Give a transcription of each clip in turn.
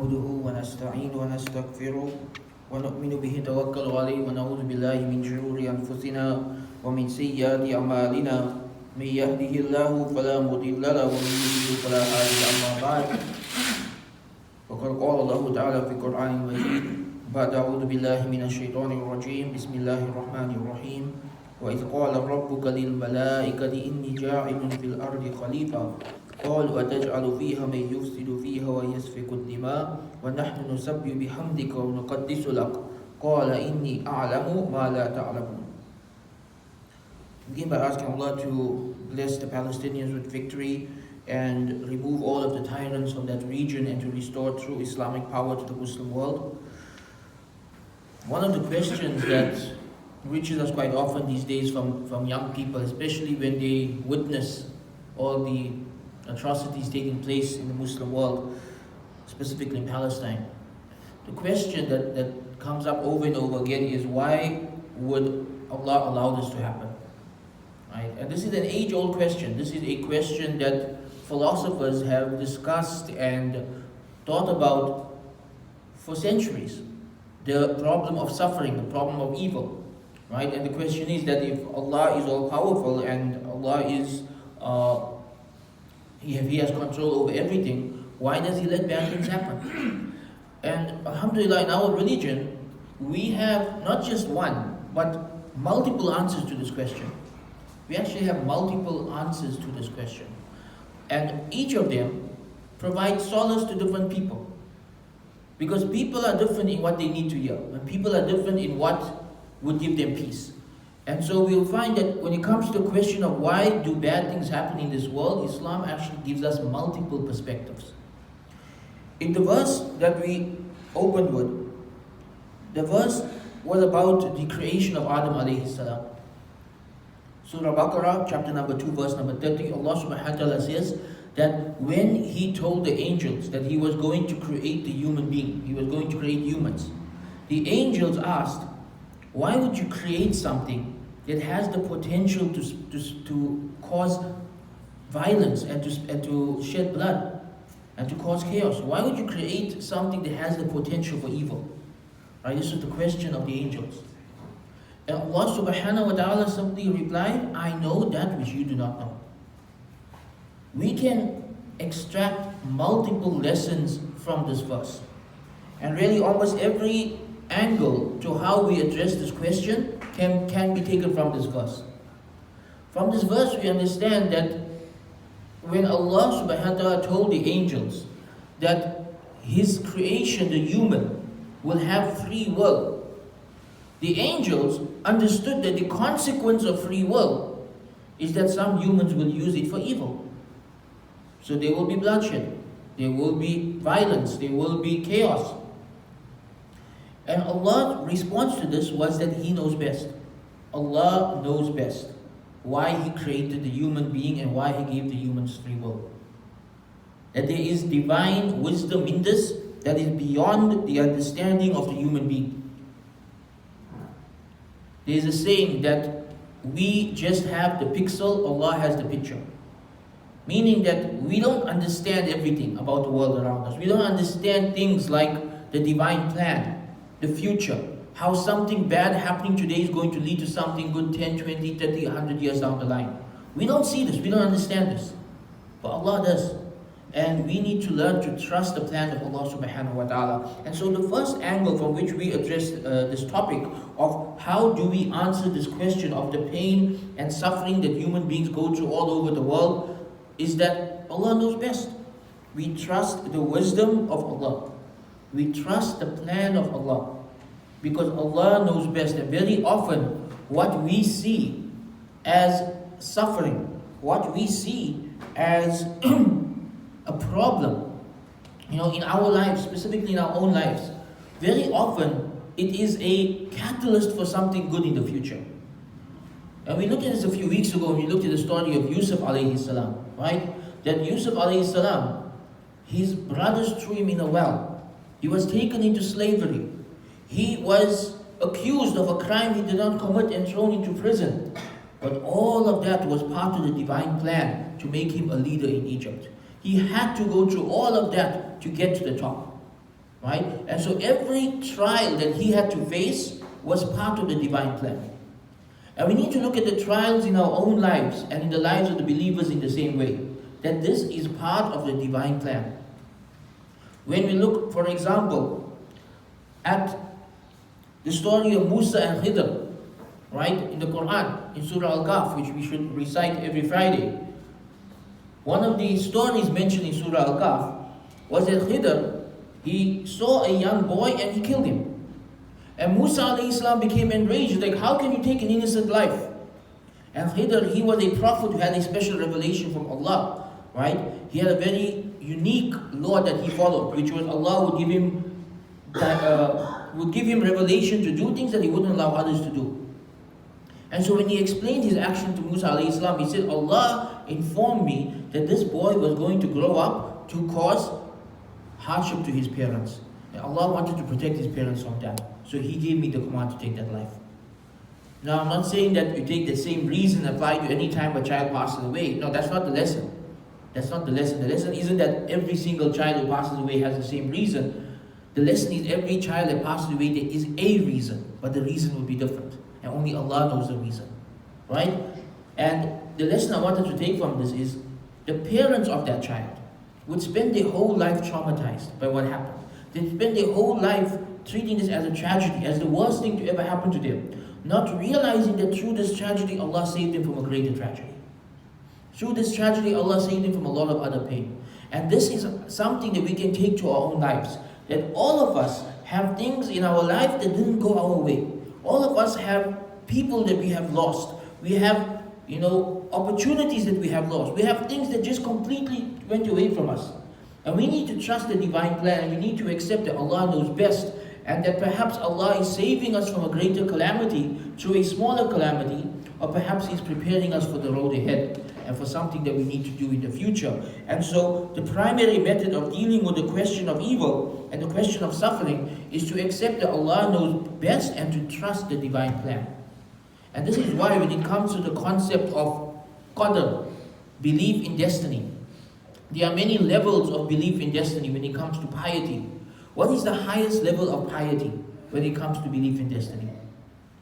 نحمده ونستعين ونستغفره ونؤمن به توكل عليه ونعوذ بالله من شرور أنفسنا ومن سيئات أعمالنا من يهده الله فلا مضل له ومن يضلل فلا هادي له أما بعد وقد قال الله تعالى في القرآن المجيد بعد أعوذ بالله من الشيطان الرجيم بسم الله الرحمن الرحيم وإذ قال ربك للملائكة إني جاعل في الأرض خليفة قالوا أتجعل فيها من يفسد فيها ويسفك الدماء ونحن نسبح بحمدك ونقدس لك قال إني أعلم ما لا تعلمون. Begin by asking Allah to bless the Palestinians with victory and remove all of the tyrants from that region and to restore true Islamic power to the Muslim world. One of the questions that reaches us quite often these days from young people, especially when they witness all the atrocities taking place in the Muslim world, specifically in Palestine. The question that comes up over and over again is, why would Allah allow this to happen? Right? And this is an age-old question. This is a question that philosophers have discussed and thought about for centuries. The problem of suffering, the problem of evil. Right? And the question is that if Allah is all-powerful and Allah is He has control over everything, why does He let bad things happen? And alhamdulillah, in our religion, we have not just one, but multiple answers to this question. We actually have multiple answers to this question. And each of them provides solace to different people. Because people are different in what they need to hear. And people are different in what would give them peace. And so we'll find that when it comes to the question of why do bad things happen in this world, Islam actually gives us multiple perspectives. In the verse that we opened with, the verse was about the creation of Adam alayhi salam. Surah Baqarah, chapter number 2, verse number 30, Allah subhanahu wa ta'ala says that when He told the angels that He was going to create the human being, He was going to create humans, the angels asked, why would you create something that has the potential to cause violence and to shed blood and to cause chaos? Why would you create something that has the potential for evil? Right? This is the question of the angels. And Allah subhanahu wa ta'ala simply replied, I know that which you do not know. We can extract multiple lessons from this verse. And really almost every angle to how we address this question can be taken from this verse. From this verse we understand that when Allah subhanahu wa ta'ala told the angels that His creation, the human, will have free will, the angels understood that the consequence of free will is that some humans will use it for evil. So there will be bloodshed, there will be violence, there will be chaos. And Allah's response to this was that He knows best. Allah knows best why He created the human being and why He gave the humans free will. That there is divine wisdom in this that is beyond the understanding of the human being. There is a saying that we just have the pixel, Allah has the picture. Meaning that we don't understand everything about the world around us. We don't understand things like the divine plan, the future, how something bad happening today is going to lead to something good 10, 20, 30, 100 years down the line. We don't see this, we don't understand this. But Allah does. And we need to learn to trust the plan of Allah subhanahu wa ta'ala. And so the first angle from which we address this topic of how do we answer this question of the pain and suffering that human beings go through all over the world is that Allah knows best. We trust the wisdom of Allah. We trust the plan of Allah. Because Allah knows best. And very often what we see as suffering, what we see as a problem, in our lives, specifically in our own lives, very often it is a catalyst for something good in the future. And we looked at this a few weeks ago when we looked at the story of Yusuf alayhi salam, right? That Yusuf alayhi salam, his brothers threw him in a well. He was taken into slavery. He was accused of a crime he did not commit and thrown into prison. But all of that was part of the divine plan to make him a leader in Egypt. He had to go through all of that to get to the top. right? And so every trial that he had to face was part of the divine plan. And we need to look at the trials in our own lives and in the lives of the believers in the same way. That this is part of the divine plan. When we look, for example, at the story of Musa and Khidr, right, in the Quran, in Surah Al-Kahf, which we should recite every Friday. One of the stories mentioned in Surah Al-Kahf was that Khidr, he saw a young boy and he killed him. And Musa alayhi salam became enraged, like, how can you take an innocent life? And Khidr, he was a prophet who had a special revelation from Allah, right? He had a very unique law that he followed, which was Allah would give him revelation to do things that he wouldn't allow others to do. And so when he explained his action to Musa alayhi salam, he said, Allah informed me that this boy was going to grow up to cause hardship to his parents. And Allah wanted to protect his parents from that. So he gave me the command to take that life. Now I'm not saying that you take the same reason applied to any time a child passes away. No, that's not the lesson. That's not the lesson. The lesson isn't that every single child who passes away has the same reason. The lesson is every child that passes away, there is a reason, but the reason will be different. And only Allah knows the reason. Right? And the lesson I wanted to take from this is the parents of that child would spend their whole life traumatized by what happened. They'd spend their whole life treating this as a tragedy, as the worst thing to ever happen to them. Not realizing that through this tragedy, Allah saved them from a greater tragedy. Through this tragedy, Allah saved them from a lot of other pain. And this is something that we can take to our own lives. That all of us have things in our life that didn't go our way. All of us have people that we have lost. We have, opportunities that we have lost. We have things that just completely went away from us. And we need to trust the divine plan, and we need to accept that Allah knows best, and that perhaps Allah is saving us from a greater calamity through a smaller calamity, or perhaps He's preparing us for the road ahead and for something that we need to do in the future. And so the primary method of dealing with the question of evil and the question of suffering is to accept that Allah knows best and to trust the divine plan. And this is why when it comes to the concept of qadr, belief in destiny, there are many levels of belief in destiny when it comes to piety. What is the highest level of piety when it comes to belief in destiny?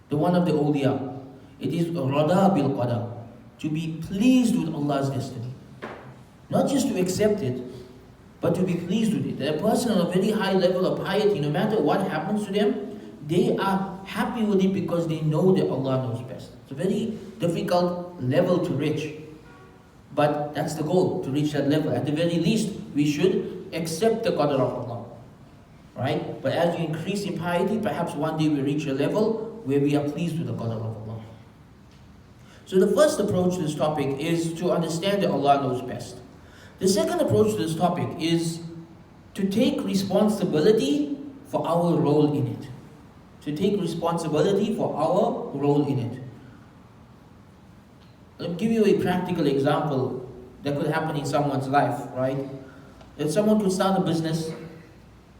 The one of the awliya. It is rada bil qadar, to be pleased with Allah's destiny. Not just to accept it, but to be pleased with it. That a person on a very high level of piety, no matter what happens to them, they are happy with it because they know that Allah knows best. It's a very difficult level to reach. But that's the goal, to reach that level. At the very least, we should accept the qadr of Allah. Right? But as we increase in piety, perhaps one day we reach a level where we are pleased with the qadr of Allah. So the first approach to this topic is to understand that Allah knows best. The second approach to this topic is to take responsibility for our role in it. To take responsibility for our role in it. Let me give you a practical example that could happen in someone's life, right? If someone could start a business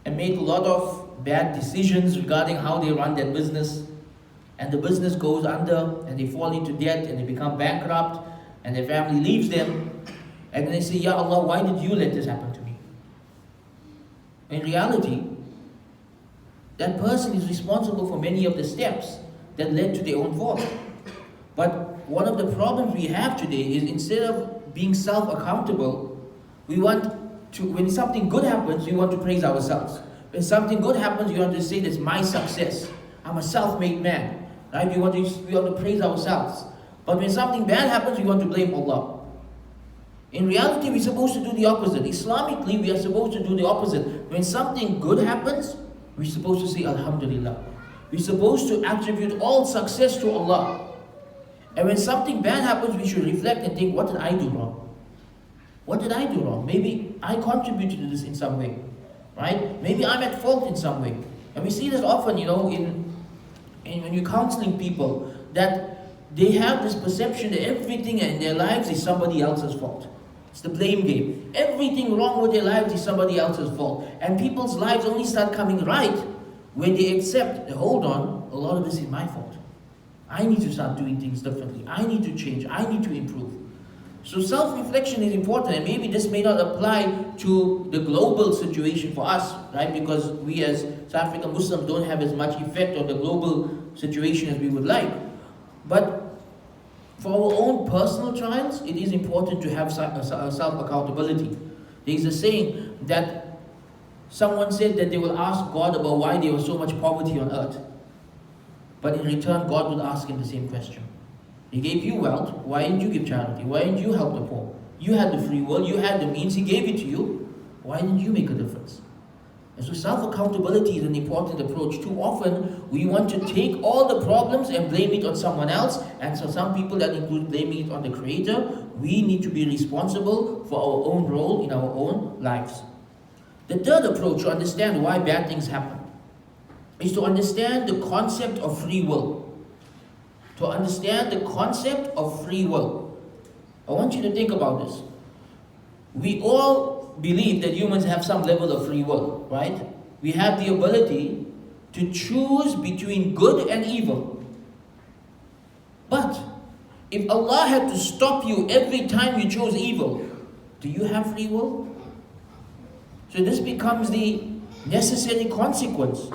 and make a lot of bad decisions regarding how they run their business, and the business goes under, and they fall into debt, and they become bankrupt, and their family leaves them, and then they say, Ya Allah, why did you let this happen to me? In reality, that person is responsible for many of the steps that led to their own fall. But one of the problems we have today is instead of being self-accountable, we want to, when something good happens, we want to praise ourselves. When something good happens, we want to say that's my success. I'm a self-made man. Right? We want to praise ourselves. But when something bad happens, we want to blame Allah. In reality, we're supposed to do the opposite. Islamically, we are supposed to do the opposite. When something good happens, we're supposed to say Alhamdulillah. We're supposed to attribute all success to Allah. And when something bad happens, we should reflect and think, what did I do wrong? What did I do wrong? Maybe I contributed to this in some way. Right? Maybe I'm at fault in some way. And we see this often, in when you're counseling people, that they have this perception that everything in their lives is somebody else's fault. It's the blame game. Everything wrong with their lives is somebody else's fault. And people's lives only start coming right when they accept that, hold on, a lot of this is my fault. I need to start doing things differently. I need to change. I need to improve. So self-reflection is important, and maybe this may not apply to the global situation for us, right? Because we as South African Muslims don't have as much effect on the global situation as we would like. But for our own personal trials, it is important to have self-accountability. There is a saying that someone said that they will ask God about why there was so much poverty on earth. But in return, God would ask him the same question. He gave you wealth, why didn't you give charity? Why didn't you help the poor? You had the free will, you had the means, He gave it to you. Why didn't you make a difference? And so self-accountability is an important approach. Too often, we want to take all the problems and blame it on someone else. And so some people, that include blaming it on the Creator. We need to be responsible for our own role in our own lives. The third approach to understand why bad things happen is to understand the concept of free will. To understand the concept of free will. I want you to think about this. We all believe that humans have some level of free will, right? We have the ability to choose between good and evil. But if Allah had to stop you every time you chose evil, do you have free will? So this becomes the necessary consequence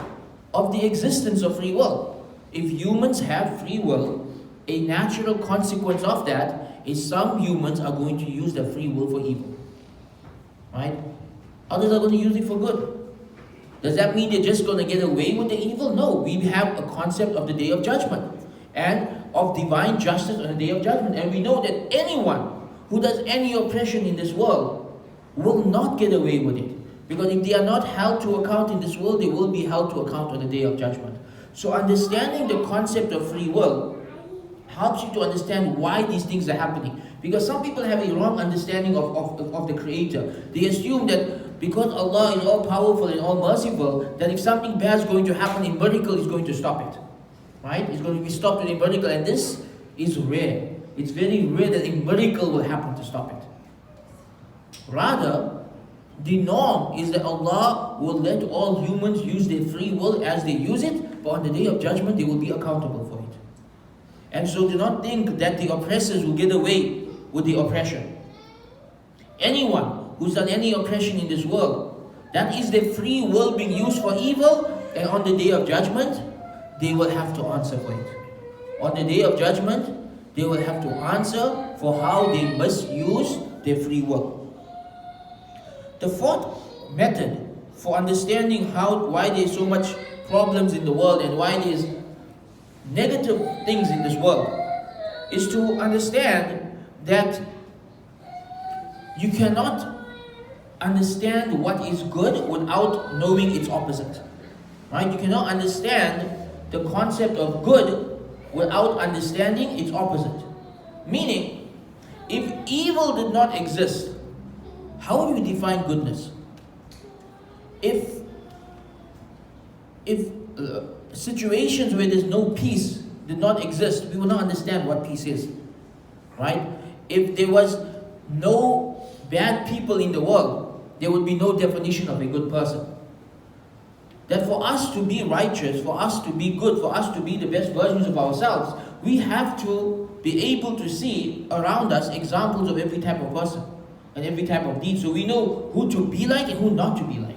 of the existence of free will. If humans have free will, a natural consequence of that is some humans are going to use their free will for evil. Right? Others are going to use it for good. Does that mean they're just going to get away with the evil? No, we have a concept of the Day of Judgment and of divine justice on the Day of Judgment. And we know that anyone who does any oppression in this world will not get away with it. Because if they are not held to account in this world, they will be held to account on the Day of Judgment. So understanding the concept of free will helps you to understand why these things are happening. Because some people have a wrong understanding of the Creator. They assume that because Allah is all powerful and all merciful, that if something bad is going to happen, a miracle is going to stop it. Right? It's going to be stopped with a miracle, and this is rare. It's very rare that a miracle will happen to stop it. Rather, the norm is that Allah will let all humans use their free will as they use it, but on the Day of Judgment they will be accountable for it. And so do not think that the oppressors will get away with the oppression. Anyone who's done any oppression in this world, that is their free will being used for evil, and on the Day of Judgment, they will have to answer for it. On the Day of Judgment, they will have to answer for how they misuse their free will. The fourth method for understanding why there's so much problems in the world and why there's negative things in this world is to understand that you cannot understand what is good without knowing its opposite. Right? You cannot understand the concept of good without understanding its opposite. Meaning, if evil did not exist, how would we define goodness? If situations where there's no peace did not exist, we would not understand what peace is. Right? If there was no bad people in the world, there would be no definition of a good person. That for us to be righteous, for us to be good, for us to be the best versions of ourselves, we have to be able to see around us examples of every type of person and every type of deed. So we know who to be like and who not to be like.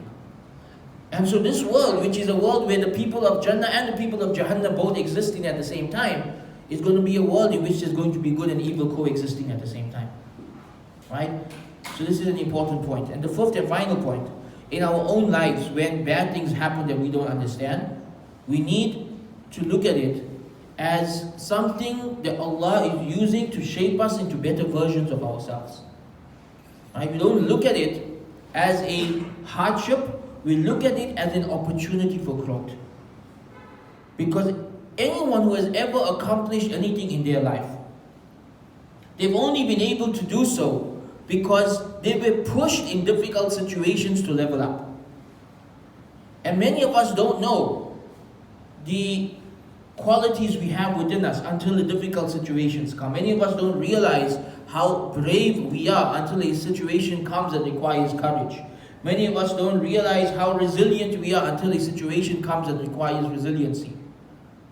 And so this world, which is a world where the people of Jannah and the people of Jahannam both existing at the same time, is going to be a world in which there's going to be good and evil coexisting at the same time. Right? So this is an important point. And the fifth and final point, in our own lives, when bad things happen that we don't understand, we need to look at it as something that Allah is using to shape us into better versions of ourselves. Right? We don't look at it as a hardship, we look at it as an opportunity for growth. Because anyone who has ever accomplished anything in their life, they've only been able to do so because they were pushed in difficult situations to level up. And many of us don't know the qualities we have within us until the difficult situations come. Many of us don't realize how brave we are until a situation comes that requires courage. Many of us don't realize how resilient we are until a situation comes that requires resiliency.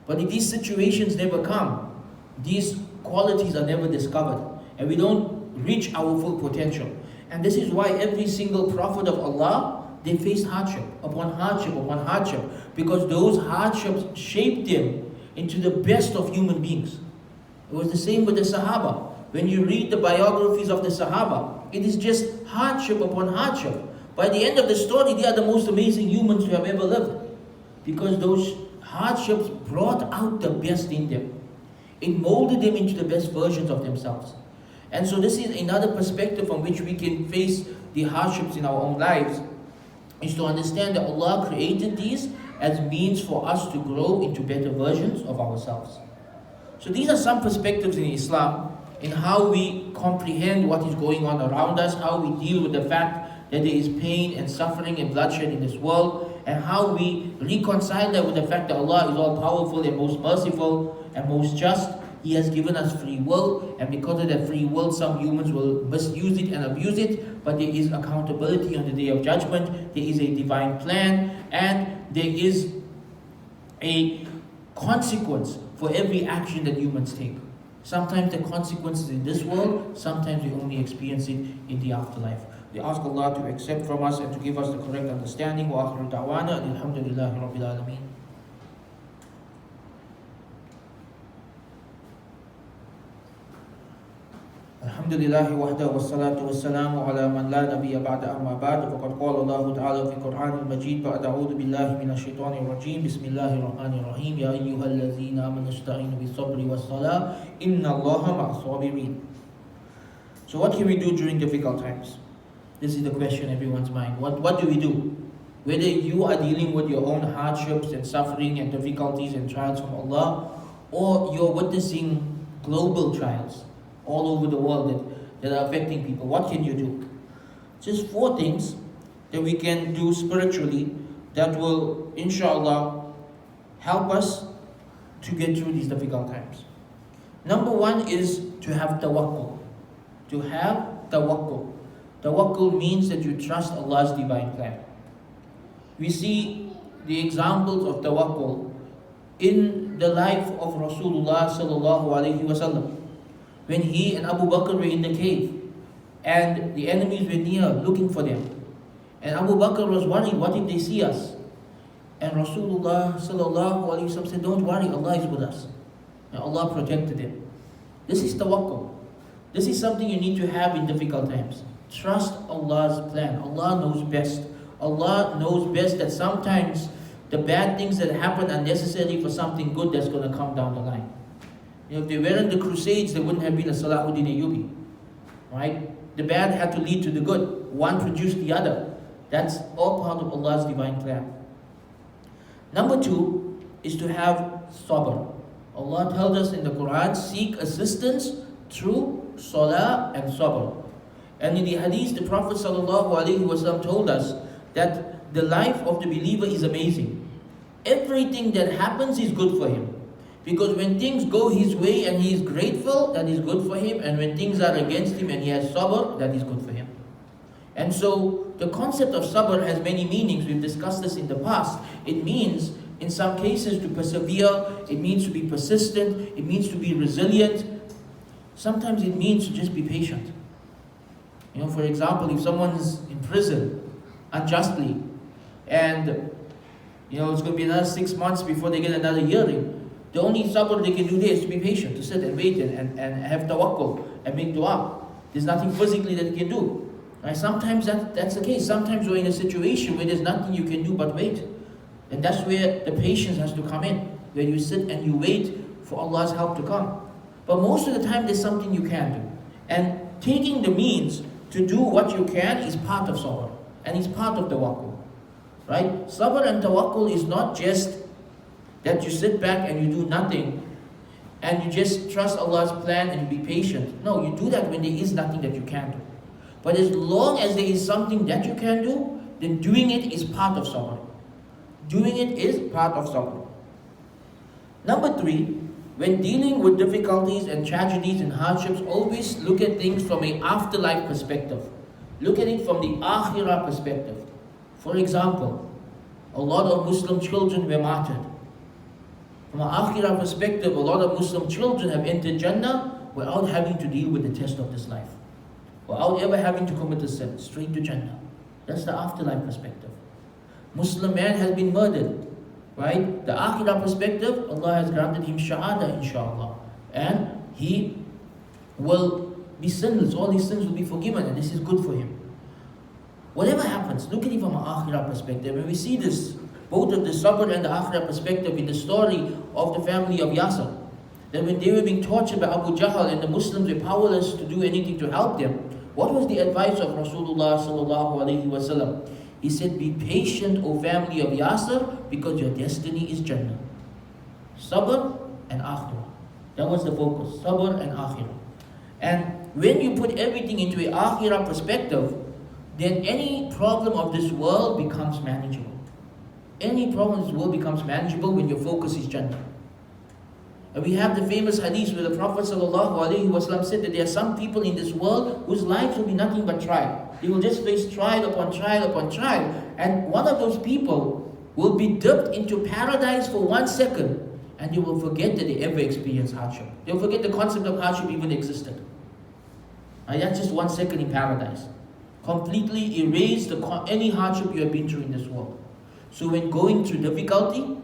But if these situations never come, these qualities are never discovered. And we don't reach our full potential. And this is why every single prophet of Allah, they faced hardship upon hardship upon hardship, because those hardships shaped them into the best of human beings. It was the same with the Sahaba. When you read the biographies of the Sahaba, it is just hardship upon hardship. By the end of the story, they are the most amazing humans who have ever lived, because those hardships brought out the best in them. It molded them into the best versions of themselves. And so this is another perspective from which we can face the hardships in our own lives, is to understand that Allah created these as means for us to grow into better versions of ourselves. So these are some perspectives in Islam in how we comprehend what is going on around us, how we deal with the fact that there is pain and suffering and bloodshed in this world, and how we reconcile that with the fact that Allah is all powerful and most merciful and most just. He has given us free will, and because of that free will, some humans will misuse it and abuse it, but there is accountability on the Day of Judgment, there is a divine plan, and there is a consequence for every action that humans take. Sometimes the consequences in this world, sometimes we only experience it in the afterlife. We ask Allah to accept from us and to give us the correct understanding. Wa akhiru da'wana alhamdulillahi rabbil alameen. الحمد لله وحده والصلاة والسلام على من لا نبي بعد أما بعد فقد قال الله تعالى في القرآن المجيد بعد أعوذ بالله من الشيطان الرجيم بسم الله الرحمن الرحيم يا أيها الذين آمنوا استعينوا بالصبر والصلاة إن الله مع الصابرين. So what can we do during difficult times? This is the question in everyone's mind. What do we do? Whether you are dealing with your own hardships and suffering and difficulties and trials from Allah, or you're witnessing global trials all over the world that are affecting people, what can you do? Just 4 things that we can do spiritually that will, inshallah, help us to get through these difficult times. Number 1 is to have tawakkul. To have tawakkul. Tawakkul means that you trust Allah's divine plan. We see the examples of tawakkul in the life of Rasulullah sallallahu alaihi wasallam. When he and Abu Bakr were in the cave and the enemies were near looking for them, and Abu Bakr was worried, what if they see us? And Rasulullah sallallahu alaihi wasallam said, don't worry, Allah is with us. And Allah protected them. This is tawakkul. This is something you need to have in difficult times. Trust Allah's plan. Allah knows best. Allah knows best that sometimes the bad things that happen are necessary for something good that's going to come down the line. You know, if they weren't the Crusades, there wouldn't have been a Salahuddin Ayyubi. Right? The bad had to lead to the good. One produced the other. That's all part of Allah's divine plan. Number 2 is to have sabr. Allah tells us in the Quran, seek assistance through salah and sabr. And in the hadith, the Prophet ﷺ told us that the life of the believer is amazing. Everything that happens is good for him. Because when things go his way and he is grateful, that is good for him. And when things are against him and he has sabr, that is good for him. And so the concept of sabr has many meanings. We've discussed this in the past. It means, in some cases, to persevere. It means to be persistent. It means to be resilient. Sometimes it means to just be patient. You know, for example, if someone's in prison unjustly and it's going to be another 6 months before they get another hearing, the only sabr they can do there is to be patient, to sit and wait and have tawakkul and make dua. There's nothing physically that you can do. Right? Sometimes that's the case. Sometimes you're in a situation where there's nothing you can do but wait. And that's where the patience has to come in, where you sit and you wait for Allah's help to come. But most of the time there's something you can do. And taking the means to do what you can is part of sabr. And it's part of tawakkul. Right? Sabr and tawakkul is not just that you sit back and you do nothing and you just trust Allah's plan and you be patient. No, you do that when there is nothing that you can do. But as long as there is something that you can do, then doing it is part of sabr. Doing it is part of sabr. Number 3, when dealing with difficulties and tragedies and hardships, always look at things from an afterlife perspective. Look at it from the akhirah perspective. For example, a lot of Muslim children were martyred. From an akhirah perspective, a lot of Muslim children have entered Jannah without having to deal with the test of this life. without ever having to commit a sin, straight to Jannah. That's the afterlife perspective. Muslim man has been murdered, right? The akhirah perspective, Allah has granted him shahada, inshallah. And he will be sinless, all his sins will be forgiven, and this is good for him. Whatever happens, look at it from an akhirah perspective. And we see this, both of the sabr and the akhirah perspective in the story of the family of Yasir. That when they were being tortured by Abu Jahl and the Muslims were powerless to do anything to help them, what was the advice of Rasulullah sallallahu alaihi wasallam? He said, be patient, O family of Yasir, because your destiny is Jannah. Sabr and akhirah. That was the focus, sabr and akhirah. And when you put everything into an akhirah perspective, then any problem of this world becomes manageable. Any problem of this world becomes manageable when your focus is Jannah. And we have the famous hadith where the Prophet ﷺ said that there are some people in this world whose lives will be nothing but trial. They will just face trial upon trial upon trial. And one of those people will be dipped into paradise for 1 second, and they will forget that they ever experienced hardship. They will forget the concept of hardship even existed. And that's just 1 second in paradise. Completely erase any hardship you have been through in this world. So when going through difficulty,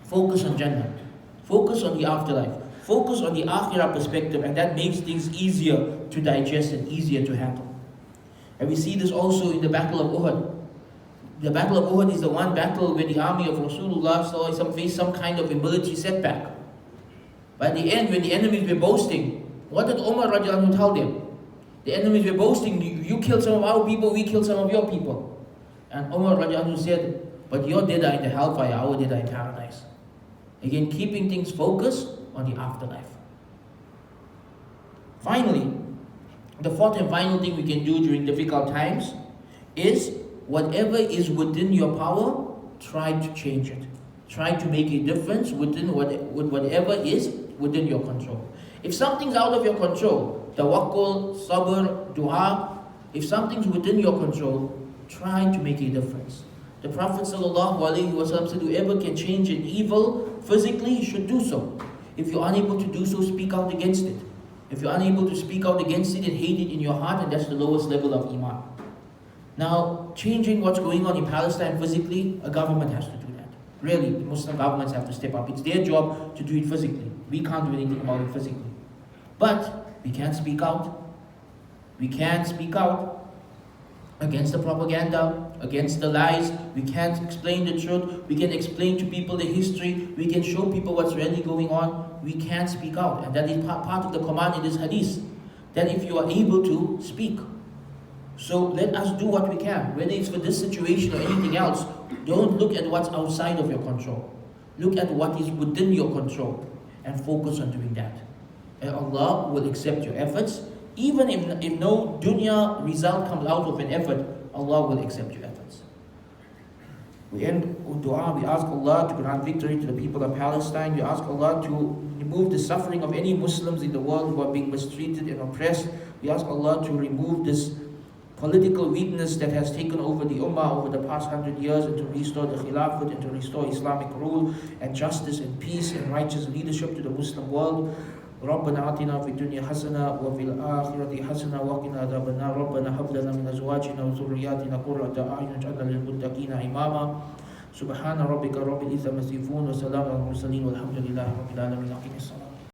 focus on Jannah. Focus on the afterlife. Focus on the akhirah perspective, and that makes things easier to digest and easier to handle. And we see this also in the Battle of Uhud. The Battle of Uhud is the one battle where the army of Rasulullah faced some kind of a military setback. By the end, when the enemies were boasting, what did Umar radiallahu anhu tell them? The enemies were boasting, you killed some of our people, we killed some of your people. And Umar radiallahu anhu said, but your dead are in the hellfire, our dead are in paradise. Again, keeping things focused on the afterlife. Finally, the fourth and final thing we can do during difficult times is whatever is within your power, try to change it. Try to make a difference with whatever is within your control. If something's out of your control, tawakkul, sabr, dua, if something's within your control, try to make a difference. The Prophet ﷺ said, whoever can change an evil physically should do so. If you're unable to do so, speak out against it. If you're unable to speak out against it and hate it in your heart, and that's the lowest level of iman. Now, changing what's going on in Palestine physically, a government has to do that. Really, the Muslim governments have to step up. It's their job to do it physically. We can't do anything about it physically. But we can speak out. We can speak out against the propaganda, against the lies. We can't explain the truth. We can explain to people the history. We can show people what's really going on. We can speak out. And that is part of the command in this hadith, that if you are able to, speak. So let us do what we can. Whether it's for this situation or anything else, don't look at what's outside of your control. Look at what is within your control and focus on doing that. And Allah will accept your efforts. Even if no dunya result comes out of an effort, Allah will accept your efforts. We end with dua. We ask Allah to grant victory to the people of Palestine. We ask Allah to remove the suffering of any Muslims in the world who are being mistreated and oppressed. We ask Allah to remove this political weakness that has taken over the Ummah over the past 100 years, and to restore the Khilafat, and to restore Islamic rule and justice and peace and righteous leadership to the Muslim world. ربنا آتنا في الدنيا حسنة وفي الآخرة حسنة وقنا عذاب النار ربنا هب لنا من أزواجنا وذرياتنا قرة أعين واجعلنا للمتقين إماما سبحان ربك رب العزة عما يصفون وسلام على المرسلين والحمد لله رب العالمين.